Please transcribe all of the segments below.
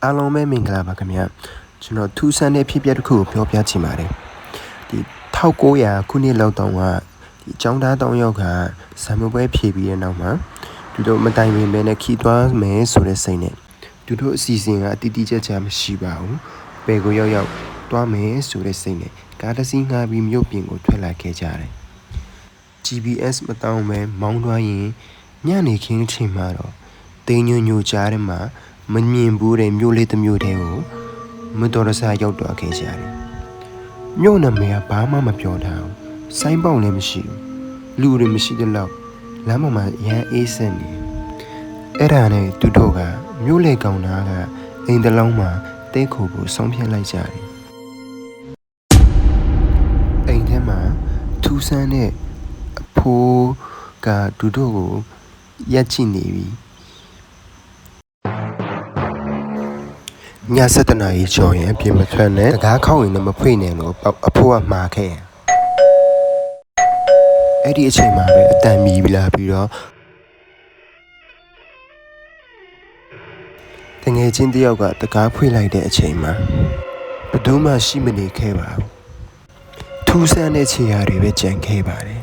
အားလုံးပဲမင်္ဂလာပါခင်ဗျာကျွန်တော်ထူးဆန်းတဲ့ဖြစ်ပျက်တစ်ခုကိုပြောပြချင်ပါတယ်ဒီ1900ခုနှစ်လောက်တောင်ကဒီចောင်းသား3ယောက်ကဇာမပွဲဖြည့်ပြီးတဲ့နောက်မှာသူတို့မတိုင်ပင်ပဲနဲ့ခီးသွားမယ်ဆိုတဲ့စိတ်နဲ့သူတို့အစီအစဉ်ကအတိအကျကျမရှိပါဘူးဘယ်ကိုရောက်သွားမယ်ဆိုတဲ့စိတ်နဲ့ကားတစ်စီးငှားပြီးမြို့ပြင်ကိုထွက်လာခဲ့ကြတယ် GPS မတောင်းပဲမောင်းသွားရင်ညနေခင်းချိန်မှာတော့တင်းညွညကြားထဲမှာမမြင်ဘူးတဲ့မြို့လေးတစ်မြို့တည်းကိုမတော်တဆရောက်တော့ခဲ့ကြတယ်။မြို့နာမည်ကဘာမှမပြောထားဘူး။ဆိုင်းပေါက်လည်းမရှိဘူး။လူတွေမရှိတဲ့လောက်လမ်းပေါ်မှာရမ်းအေးဆက်နေ။အဲ့ဒါနဲ့သူတို့ကမြို့လေကောင်သားကအိမ်တစ်လုံးမှာတဲခိုဖို့ဆုံးဖြတ်လိုက်ကြတယ်။အိမ်ထဲမှာထူးဆန်းတဲ့အဖိုးကသူတို့ကိုရက်ကြည့်နေပြီ။ည7 နာရီကျော်ရင်ပြင်မထွက်နဲ့တကားခောက်ရင်လည်းမဖွင့်နဲ့လို့အဖိုးကမှားခဲ့အဲ့ဒီအချိန်မှာပဲအတန်မြည်လာပြီးတော့တငယ်ချင်းတယောက်ကတကားဖွင့်လိုက်တဲ့အချိန်မှာဘယ်သူမှရှိမနေခဲ့ပါဘူးထူးဆန်းတဲ့ခြေရာတွေပဲကြံခဲ့ပါတယ်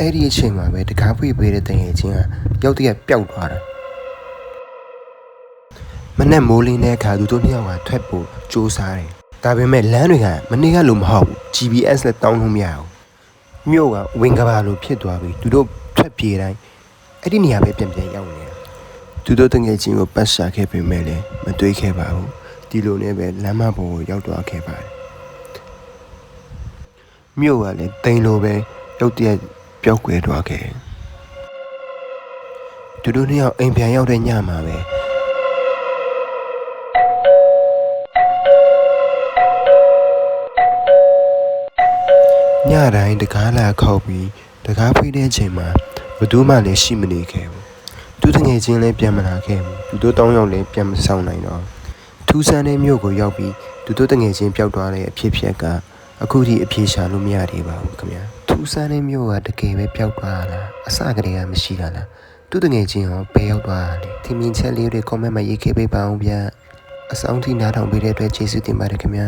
အဲ့ဒီအချိန်မှာပဲတကားဖွင့်ပေးတဲ့တငယ်ချင်းကရောက်တရက်ပျောက်သွားတာမနဲ့မိုးလင်းတဲ့အခါသူတို့နှစ်ယောက်ကထွက်ဖို့စူးစမ်းတယ်ဒါပေမဲ့လမ်းတွေကမနေ့ကလိုမဟုတ်ဘူး GPS နဲ့တောင်းလို့မရဘူးမြို့ကဝင်ကဘာလိုဖြစ်သွားပြီသူတို့ထွက်ပြေးတိုင်းအဲ့ဒီနေရာပဲပြန်ရောက်နေတာသူတို့တငယ်ချင်းကိုပတ်ရှာခဲ့ပေမဲ့လည်းမတွေးခဲ့ပါဘူးဒီလိုနဲ့ပဲလမ်းမပေါ်ကိုရောက်သွားခဲ့ပါတယ်မြို့ကလည်းတိမ်လိုပဲရုတ်တရက်ပျောက်ကွယ်သွားခဲ့သူတို့နှစ်ယောက်အိမ်ပြန်ရောက်တဲ့ညမှာပဲညတိုင်းတကားလာခောက်ပြီးတကားဖွင့်တဲ့အချိန်မှာဘယ်သူမှလည်းရှိမနေခဲ့ဘူးသူတငယ်ချင်းလည်းပြန်မလာခဲ့ဘူးသူတို့3ယောက်လည်းပြန်မဆောင်နိုင်တော့ထူးဆန်းတဲ့မြို့ကိုရောက်ပြီးသူတို့တငယ်ချင်းပျောက်သွားတဲ့အဖြစ်ကအခုထိအပြေရှာလို့မရသေးပါဘူးခင်ဗျာထူးဆန်းတဲ့မြို့ကတကယ်ပဲပျောက်သွားလားအစကတည်းကမရှိတာလားသူတငယ်ချင်းရောဘယ်ရောက်သွားလဲထင်မြင်ချက်လေးတွေ comment မှာရေးခဲ့ပေးပါအောင်ဗျာအဆောင်ထိနားထောင်ပေးတဲ့အတွက်ကျေးဇူးတင်ပါတယ်ခင်ဗျာ